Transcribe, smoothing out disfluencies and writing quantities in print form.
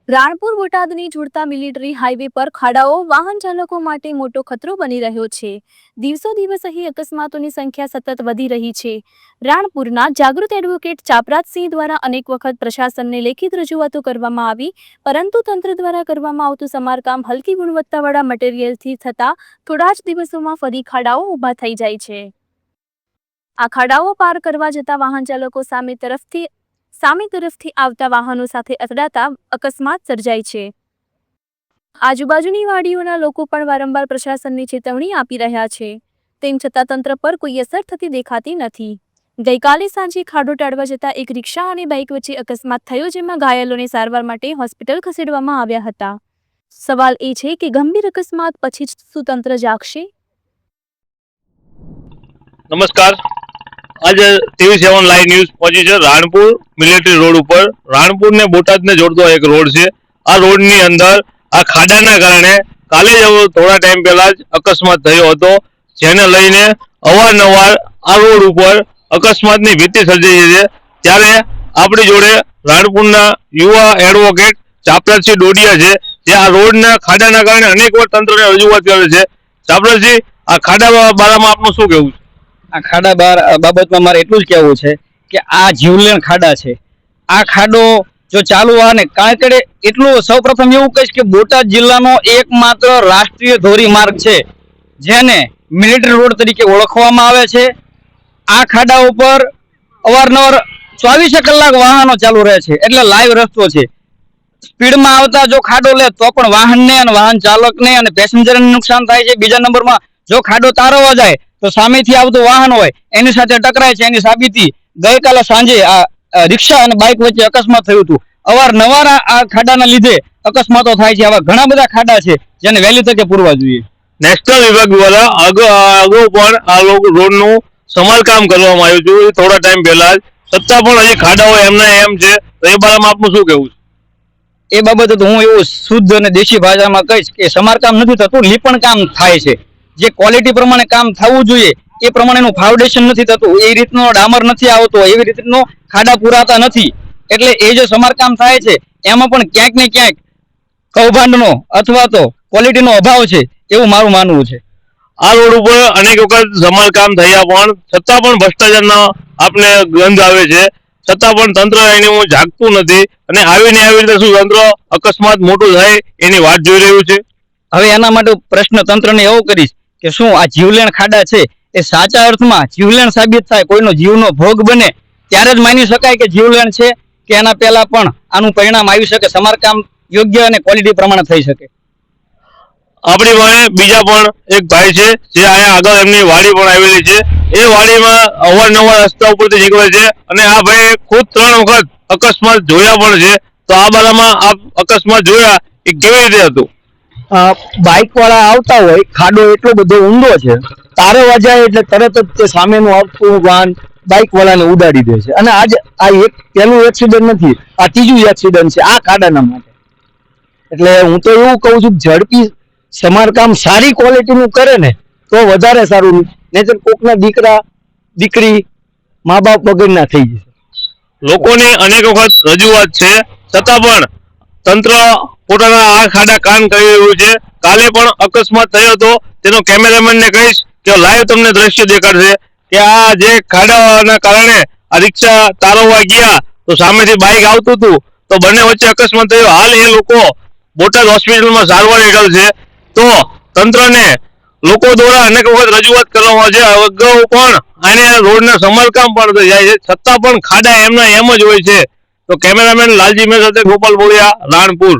રાણપુર બોટાદની જોડતા military highway પર ખાડાઓ વાહન ચાલકો માટે મોટો ખતરો બની રહ્યો છે। દિવસો દિવસ અહીં અકસ્માતોની સંખ્યા સતત વધી રહી છે। રાણપુરના જાગૃત એડવોકેટ ચાપરાજસિંહ દ્વારા અનેક વખત પ્રશાસનને લેખિત રજૂઆતો કરવામાં આવી, પરંતુ તંત્ર દ્વારા કરવામાં આવતું સમારકામ હલકી ગુણવત્તાવાળા મટીરીયલથી થતા થોડા જ દિવસોમાં ફરી ખાડાઓ ઊભા થઈ જાય છે। આ ખાડાઓ પાર કરવા જતા વાહન ચાલકો સામે તરફથી આવતા વાહનો સાથે અથડાતા અકસ્માત સર્જાય છે। આજુબાજુની વાડીઓના લોકો પણ વારંવાર પ્રશાસનને ચેતવણી આપી રહ્યા છે, તેમ છતાં તંત્ર પર કોઈ અસર થતી દેખાતી નથી। ગઈકાલે સાંજે ખાડો ટાળવા જતા એક રિક્ષા અને બાઇક વચ્ચે અકસ્માત થયો, જેમાં ઘાયલોને સારવાર માટે હોસ્પિટલ ખસેડવામાં આવ્યા હતા। સવાલ એ છે કે ગંભીર અકસ્માત પછી શું તંત્ર જાગશે? નમસ્કાર, आज TV7 लाइव न्यूज पहुंची है राणपुर मिलिटरी रोड पर। राणपुर ने बोटाद ने जोड़तो एक रोड है। आ रोड नी अंदर आ खाडाना कारणे काले थोड़ा टाइम पहला ज अकस्मात थयो हतो, जेने लईने अवारनवार आ रोड पर अकस्मातनी भीति सर्जाई छे। त्यारे आपणी जोड़े राणपुરના युवा एडवोकेट ચાપરાજસિંહ ડોડિયા છે, જે આ રોડના ખાડાના કારણે અનેક વાર તંત્રને રજૂઆત કરે છે। ચાપરાજસિંહ, આ ખાડા બારામાં આપનું શું કહેવું છે? આ ખાડા બાબતમાં મારે એટલું જ કહેવું છે કે આ જીવલેણ ખાડા છે। આ ખાડો જો ચાલુ આવે કારણ એટલું સૌપ્રથમ એવું કહીશ કે બોટાદ જિલ્લાનો એકમાત્ર રાષ્ટ્રીય ધોરીમાર્ગ છે, જેને મિલિટરી રોડ તરીકે ઓળખવામાં આવે છે। આ ખાડા ઉપર અવારનવાર 24 કલાક વાહનો ચાલુ રહે છે, એટલે લાઈવ રસ્તો છે। સ્પીડમાં આવતા જો ખાડો લે તો પણ વાહનને અને વાહન ચાલકને અને પેસેન્જરને નુકસાન થાય છે। બીજા નંબરમાં જો ખાડો તારવા જાય તો સામેથી આવતું વાહન હોય એની સાથે ટકરાય છે। એની સાબિતી ગઈકાલે સાંજે આ રિક્ષા અને બાઇક વચ્ચે અકસ્માત થયું હતું। અવારનવાર આ ખાડાના લીધે અકસ્માતો થાય છે। આવા ઘણા બધા ખાડા છે જેને વહેલી તકે પૂરવા જોઈએ। નેશનલ વિભાગ દ્વારા અગાઉ પણ આ રોડનું સમારકામ કરવામાં આવ્યું હતું થોડા ટાઈમ પહેલા જ, છતાં પણ હજી ખાડાઓ એમના એમ છે, તો એ બારામાં આપનું શું કહેવું છે? એ બાબતે તો હું એવું શુદ્ધ અને દેશી ભાષામાં કહીશ કે સમારકામ નથી થતું, લીપણ કામ થાય છે। જે ક્વોલિટી પ્રમાણે કામ થવું જોઈએ એ પ્રમાણેનું ફાઉન્ડેશન નથી થતું, એ રીતનો ડામર નથી આવતો, એવી રીતનો ખાડા પુરાતા નથી, એટલે એ જે સમારકામ થાય છે એમાં પણ ક્યાંક ને ક્યાંક કૌભાંડનો અથવા તો ક્વોલિટીનો અભાવ છે એવું મારું માનવું છે। આ રોડ ઉપર અનેક વખત સમારકામ થયા પણ છતાં પણ ભ્રષ્ટાચારનો આપને ગંધ આવે છે, છતાં પણ તંત્ર એનું જાગતું નથી અને આવીને આવી રીતે શું તંત્ર અકસ્માત મોટો થાય એની વાત જોઈ રહ્યું છે? હવે એના માટે પ્રશ્ન તંત્રને એવો કરીશ કે શું આ જીવલેણ ખાડા છે એ સાચા અર્થમાં જીવલેણ સાબિત થાય, કોઈનો જીવનો ભોગ બને ત્યારે જ માની શકાય કે જીવલેણ છે, કે એના પહેલા પણ આનું પરિણામ આવી શકે, સમારકામ યોગ્ય અને ક્વોલિટી પ્રમાણે થઈ શકે? આપણી પાસે બીજા પણ એક ભાઈ છે જે અહીંયા આગળ એમની વાડી પણ આવેલી છે। એ વાડીમાં અવારનવાર રસ્તા ઉપરથી નીકળે છે અને આ ભાઈ ખુદ 3 વખત અકસ્માત જોયા પણ છે, તો આ બારામાં આપ અકસ્માત જોયા એ કેવી રીતે હતું? બાઇક વાળા આવતા હોય, ખાડો એટલો બધો ઊંડો છે, તારવા જાય એટલે તરત જ તે સામેનું આવતું વાહન બાઇક વાળાને ઉડાડી દે છે। અને આજ આ એક પહેલું એક્સિડન્ટ નથી, આ ત્રીજું એક્સિડન્ટ છે આ ખાડાના માટે। એટલે હું તો એવું કહું છું ઝડપી સમારકામ સારી ક્વોલિટીનું કરે ને તો વધારે સારું, નહીંતર કોકના દીકરા દીકરી મા બાપ વગરના થઈ જશે। લોકોની અનેક વખત રજૂઆત છે, છતાં પણ તંત્ર પોતાના આ ખાડા કાન કરી રહ્યું છે। કાલે પણ અકસ્માત થયો હતો, તેનો કેમેરામેનને કહીશ કે લાઈવ તમને દ્રશ્ય દેખાડશે કે આ જે ખાડાના કારણે આ રિક્ષા તારવવા ગયા તો સામેથી બાઇક આવતું હતું, તો બંને વચ્ચે અકસ્માત થયો। હાલ એ લોકો બોટાદ હોસ્પિટલમાં સારવાર હેઠળ છે। તો તંત્રને લોકો દ્વારા અનેક વખત રજૂઆત કરવામાં છે, અગાઉ પણ આને રોડના સમારકામ પણ થઈ જાય છે, છતાં પણ ખાડા એમના એમ જ હોય છે। તો કેમેરામેન લાલજી મેં સાથે ગોપાલ બોલિયા, રાણપુર।